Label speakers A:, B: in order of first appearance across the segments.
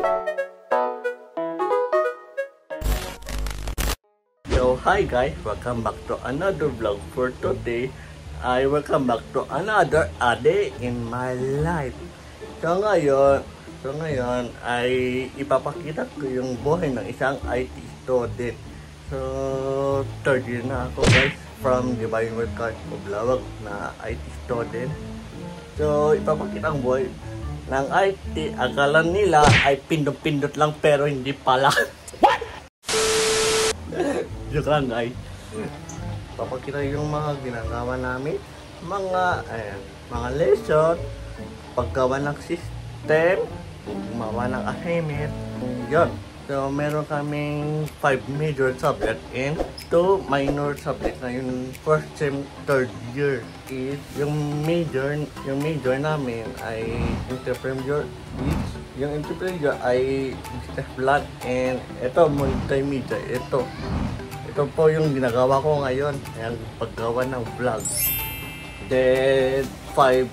A: So hi guys, welcome back to another vlog. For today, I welcome back to another a day in my life. So ngayon ay ipapakita ko yung buhay ng isang IT student. So third year na ako guys from Divine World College Publawag na IT student. So ipapakita ang buhay ng IT. Akala nila ay pindot-pindot lang pero hindi pala. Joke lang guys. Papakita yung mga ginagawa namin, mga lesson, paggawa ng system, gumawa ng assignment, yun. So meron kaming 5 major subject and 2 minor subject na yung first sem third year. Is yung major namin ay entrepreneur. Yung entrepreneur ay business plan and ito multimedia. Ito po yung ginagawa ko ngayon, yung paggawa ng vlog. Then 5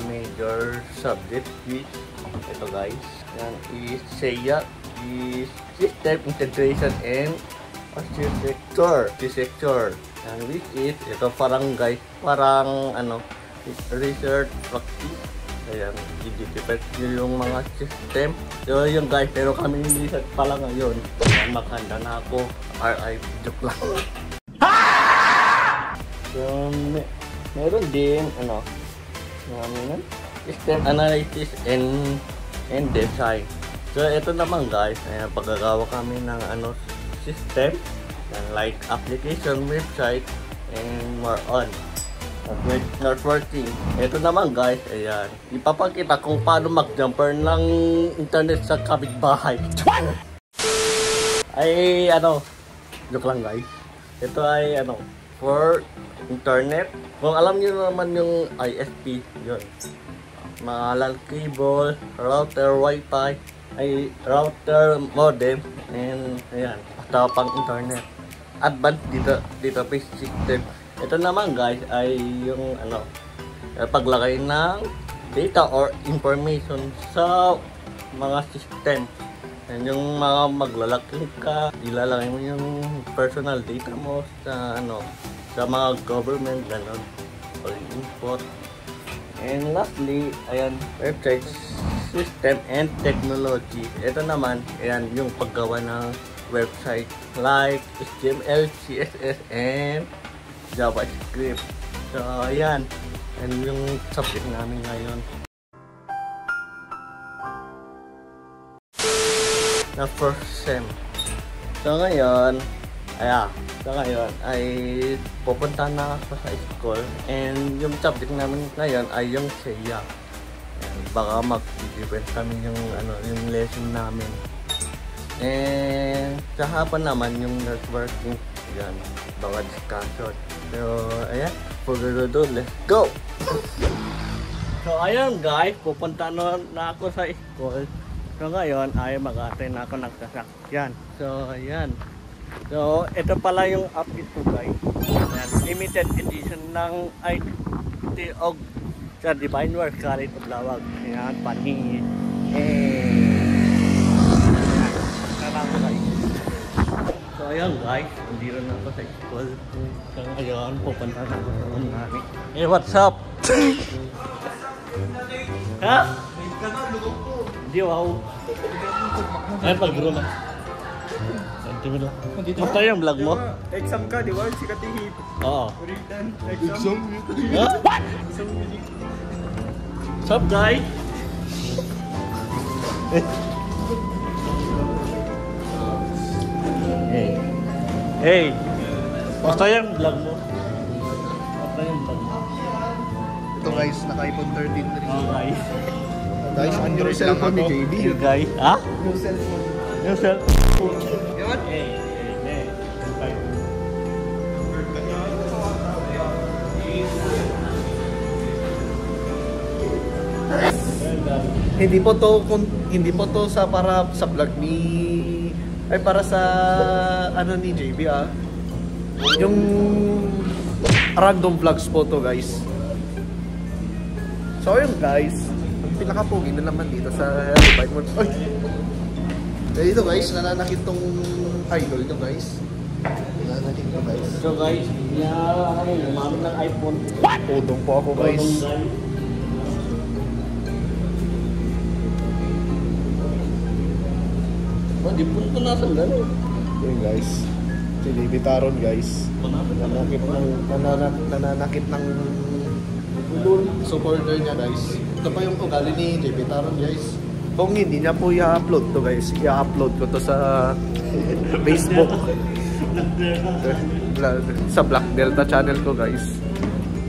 A: major subject which ito guys, yan is SEA, is system integration and architecture, and which is ito parang guys, parang research practice. Ayan, i-depend yung mga system. So yun guys, pero kami research pala ngayon. Ayan, maghanda na ako. RI, joke lang. So meron din system analysis and design. So ito naman guys, ayan, paggagawa kami ng system like application, website and more on. Not working. Ito naman guys, ayan, ipapakita kung paano mag-jumper ng internet sa kapitbahay. Ay joke lang guys. Ito ay for internet. Kung alam niyo naman yung ISP, yun. Mga cable, router, wifi, ay router, modem, and ayan, basta pang internet. Advanced dito base system. Ito naman guys ay yung paglagay ng data or information sa mga system. And yung mga maglalagay ka, ilalagay mo yung personal data mo sa sa mga government ganon or input. And lastly, ayan, website system and technology. Ito naman, ayan, yung paggawa ng website like HTML, CSS, and JavaScript. So ayan, and yung subject namin ngayon na first sem. So ngayon ay pupunta na ako sa school, and yung subject namin ngayon ay yung SEA. Baka mag-event kami yung lesson namin. And sa hapon naman yung networking, yan, baka discussion. So ayan, for the do, let's go! So ayan guys, pupunta na ako sa school. So ngayon ay mag-attend ako ng sasakyan. So ayan. So ito pala yung update ko guys. Ayan, limited edition ng ITOG sa Divine World College Publawag. Ayan, paningin. So ayan guys, hindi rin ako sa school. So ngayon, pupunta na ako sa namin. Hey, what's up? Ha? Hindi, wow. Ay, pag-guro na. Basta yung vlog mo?
B: Exam ka, di ba? Si Katihip.
A: Oo.
B: Exam?
A: Huh? What's up guys? Hey, basta yung vlog mo. Basta yung vlog mo.
B: Ito guys, naka-iPhone 13
A: guys.
B: Guys, ang new cellphone ni JB.
A: Hey guys, ha?
B: New cellphone.
A: New cellphone.
B: Yun?
A: Hey.
B: Hindi po to sa para sa vlog ni ay para sa ni JB yung random vlogs po to guys. So yun guys, pinaka-pogi na naman dito sa bike mo. Ay! Dito guys, nananakit tong idol nyo guys. Nananakit ko guys.
A: So guys, gumamit ng iPhone.
B: Udong po ako guys.
A: Di punto na sa gano'n.
B: Yun guys. Si David Taron guys. Nananakit ng supporter niya guys. Ito pa yung ugali ni JB Taron guys. Kung hindi niya po i-upload to guys, i-upload ko to sa Facebook. Sa Black Delta channel ko guys.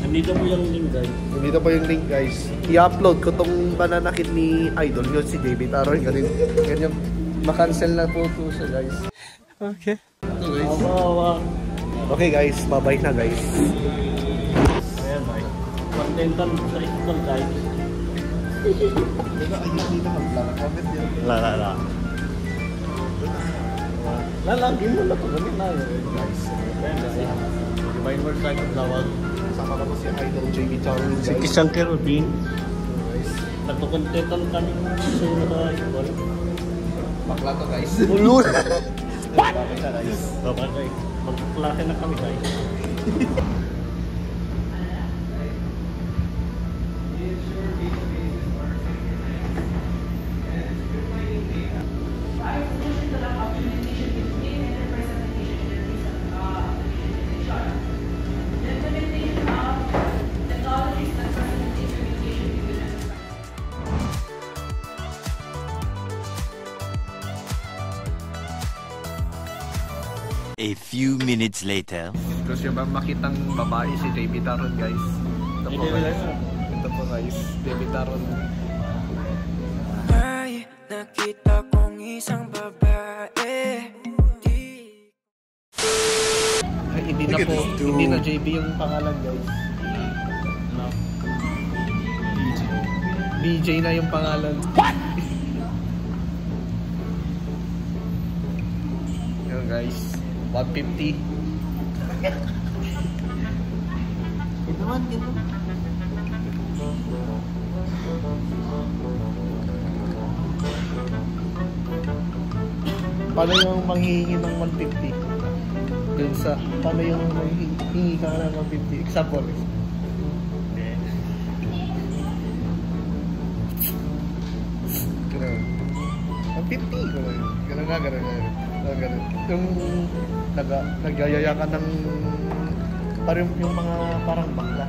A: Nandito po yung link guys.
B: Nandito po yung link guys. I-upload ko tong pananakit ni idol yun si JB Taron. Ganyan makancel na po to siya guys. Okay. Ito guys. Okay guys, bye-bye na guys.
A: Ayan guys. Contentan sa school guys. Lala. Lalagin mo na ito. Gamit na yun guys. Ayan guys. Divine Word Side of Lawag.
B: Kasama na po si idol JB Taron guys.
A: Si Kisang Kerubin. Nagkukontentan kami sa school.
B: Bakla to guys.
A: Ulul!
B: What? Guys.
A: Babagay. Magkaklase na kami guys.
C: A few minutes later.
B: Gusto nyo ba makitang babae si JB Taron guys? Ito po guys. Ito po guys. JB Taron.
D: Ay, nakita kong isang babae.
B: Ay, hindi na po. Hindi na JB yung pangalan guys.
A: No.
B: BJ na yung pangalan. What? Yun guys. 150.
A: Ginawan.
B: Paano yung manghihingi ng 150? Dun sa, paano yung manghihingi ka ng 150? Example. Ganun. 150 ko lang. Ganun. Yung nagyayaya ka ng parang yung mga parang bakla.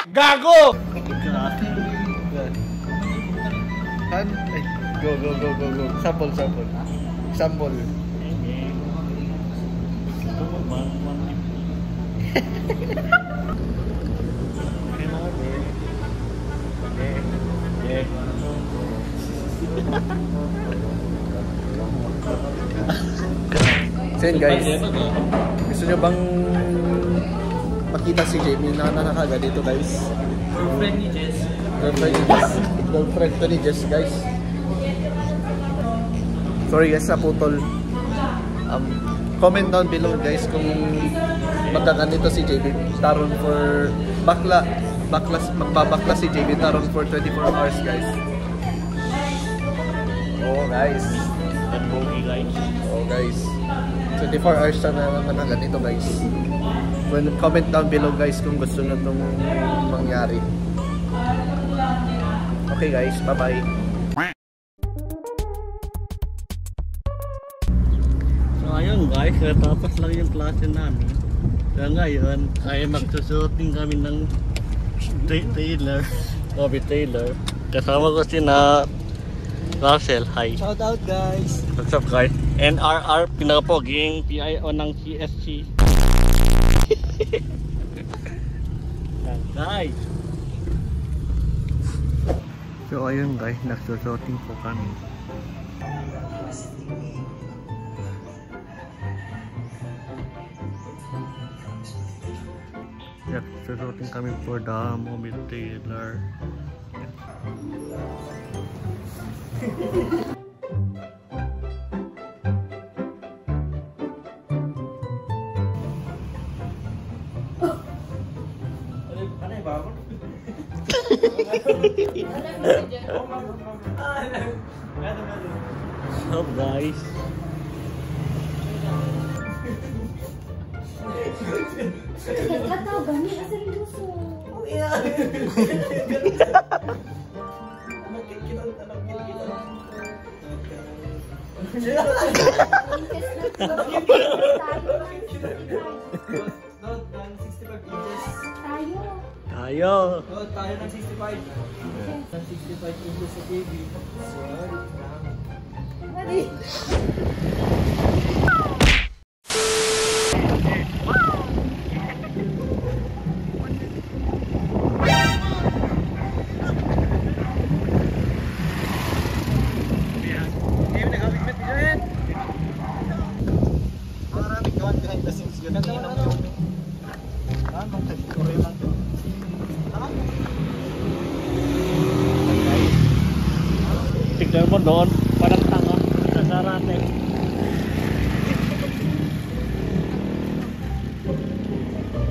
B: Gago! Ay, go. Sample. So yun guys, gusto nyo bang makita si Jamie na nakakaga dito guys?
A: Girlfriend ni Jess.
B: Girlfriend to ni Jess guys. Sorry guys sa putol. Comment down below guys kung magkakan nito si JB Taron for magbabakla si JB Taron for 24 hours guys. Oh guys. Oh guys. 24 hours na ganito guys. Comment down below guys kung gusto nyo itong mangyari. Okay guys, bye bye.
A: So ayun guys, tapos lang yung klase namin. Kaya ngayon ay magsusuting kami ng Taylor. Bobby Taylor. Kasama ko si na Russell, hi.
B: Shout out guys.
A: What's up guys? NRR, pinakapoging PIO ng CSC. Guys. So ayun guys, nagsusuting po kami. Nagsusuting kami for the Bobby Taylor. Ano ba? What's up, guys?
E: Kataw gani asa rin gusto.
A: Tayo.
B: Tayo ng 65. Ng 65 inches sa baby.
E: Ready?
A: Tignan mo doon, parang tanga sa karate.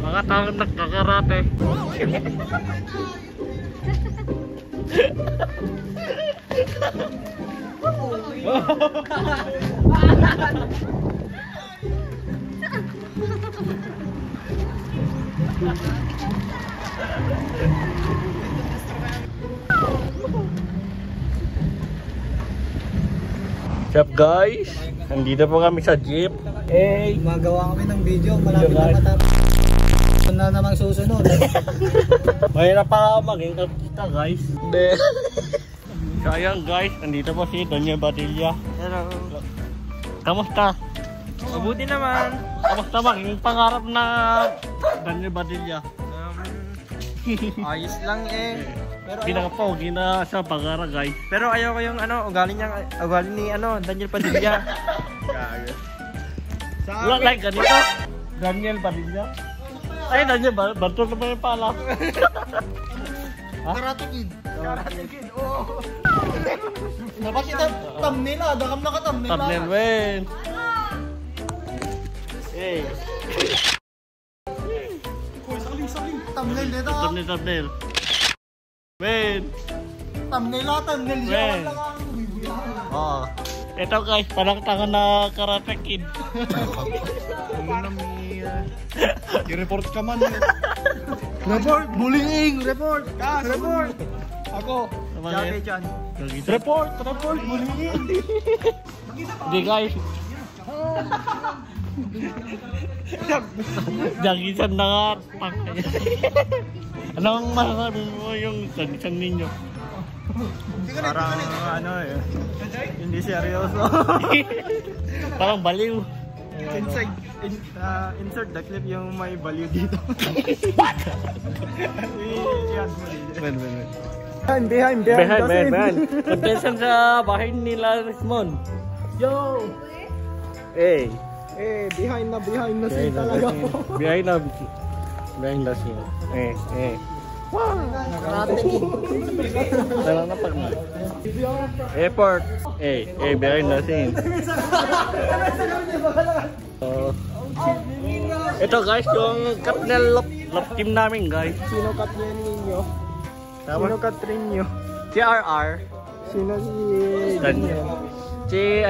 A: Mga taong nagkakarate. What's up, guys? Nandito po kami sa jeep. Hey!
B: Magawa kami ng video. Malapit na matapos. Na namang susunod.
A: Mahirap pa maging kita, guys. Hindi. So ayan, guys, nandito po si Doña Badilla.
F: Hello.
A: Kamusta?
F: Mabuti naman.
A: Kamusta maging pangarap na Doña Badilla?
F: Ayos lang eh. Pero
A: Pinakapogi na sa pagara, guys.
F: pero ayaw ko yung ugali ni Daniel Padilla.
A: Wala like ganito. Daniel Badilla. Ay, Daniel Bartol na ba yung pala?
B: Karate Kid. Karate Kid, oo. Napakita thumbnail ah. Dakam naka-thumbnail ah.
A: Thumbnail, wen. Hey.
B: Uy, saling. Thumbnail nito ah.
A: Thumbnail. Wen.
B: Thumbnail ah. Thumbnail siya.
A: Wen.
B: Wala kang buibuya.
A: Oo. Ito, guys, parang tanga na Karate Kid.
B: I-report ka man. Report! Bullying! Report! Report! Ako, Jackie Chan. Report! Bullying!
A: Hindi, guys. Jagisan na nga. Anong masasabi mo yung jagisan ninyo?
F: Parang hindi seryoso.
A: Parang baliw.
F: Insert the clip yung may value dito.
B: Behind.
A: Behind. Contention sa bahay nila Rismon.
B: Yo!
A: Hey.
B: Behind na scene talaga po.
A: Behind the scene.
B: Karate Kid.
A: Tala na pag airport. Behind the scene. Ito, guys, yung Capnel love team namin, guys.
B: Sino Katrin ninyo? Sino Katrin nyo?
A: Si RR.
B: Sino si
A: Daniel. Si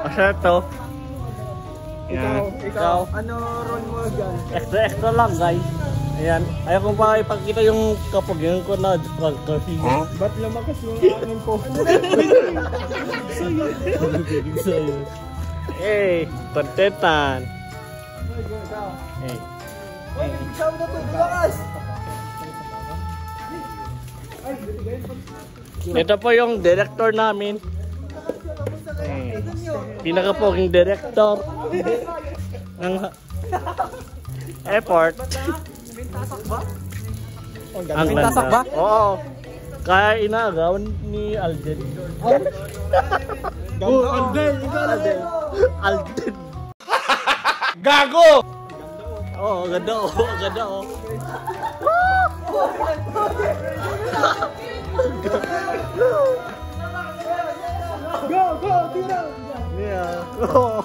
A: Aserto.
B: Ikaw. Ano role mo dyan?
A: Extra lang, guys. Ayan. Ayaw ko pa ipakita yung kapagyan ko na kasi.
B: Ba't lumakas yung amin po?
A: Hey, kontentan. Hey.
B: Ikaw na to, lumakas!
A: Ito po yung director namin. Pinakapoging director ng airport. Ang
F: Tasak ba?
A: Oo. Kaya inaagawan ni Alden. Alden. Gago! Oo, ganda oh.
B: Go, tira!
A: Yeah. Oh.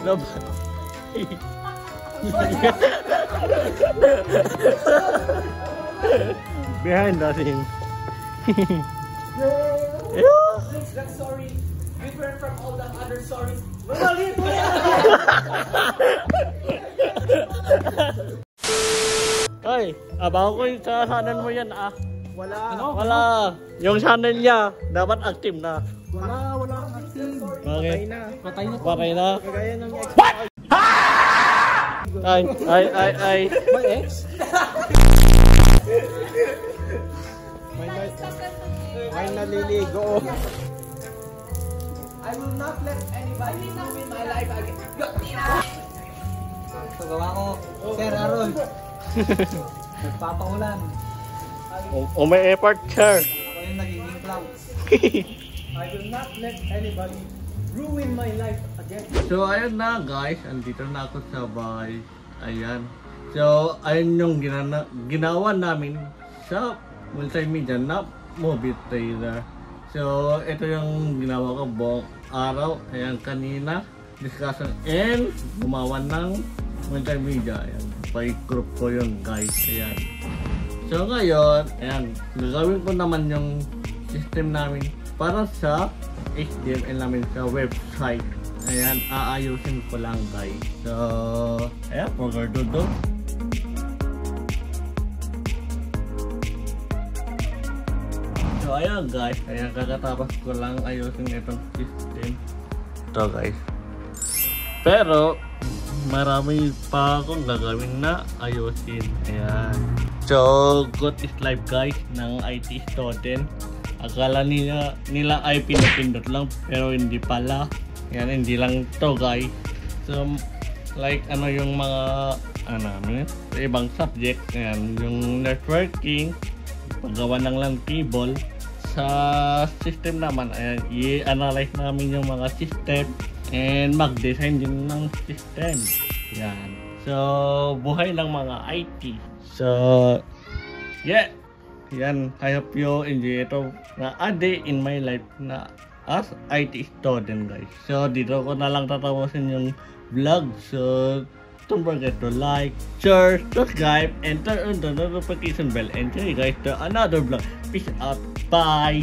A: No budget Behind the scene.
B: It's that story different from all the other stories.
A: Ay, abangan ko yung sa channel mo yan ah.
B: Wala.
A: Wala. Yung channel niya, dapat active na.
B: Wala kang active.
A: Okay. Patay na.
B: Kagaya ng ex.
A: Ay.
B: My ex? May naliligo. I will not let anybody ruin my life again. Pagawa ko, Sir Aaron. Nagpapaulan.
A: O may effort, sir.
B: Ako yung nagiging clouds. I will not let anybody ruin my life again.
A: So ayun na guys, andito na ako sa bahay. Ayan. So ayun yung ginawa namin sa multimedia na movie trailer. So ito yung ginawa ko buong araw. Ayan, kanina discussion and gumawa ng multimedia. Ayan, by group ko yun guys. Ayan. So ngayon, ayan, gagawin ko naman yung system namin para sa HTML namin sa website. Ayan, aayusin ko lang guys. So, ayan, pagkardudo. So, ayan guys. Ayan, kakatapos ko lang ayusin itong system. Ito guys. Pero, marami pa akong gagawin na ayusin. Ayan. So, good is live guys ng IT student. Akala nila ay pinapindot lang pero hindi pala. Yan, hindi lang to guys. So like ano yung mga ibang subject, yan, yung networking, paggawa ng LAN cable. Sa system naman, ayan, i-analyze namin yung mga system and mag-design din ng system. Yan. So buhay ng mga IT. So yeah. Yan, I hope you enjoy ito na a day in my life na as IT student guys. So dito ko na lang tatapusin yung vlog. So don't forget to like, share, subscribe, and turn on the notification bell. And see you guys to another vlog. Peace out. Bye.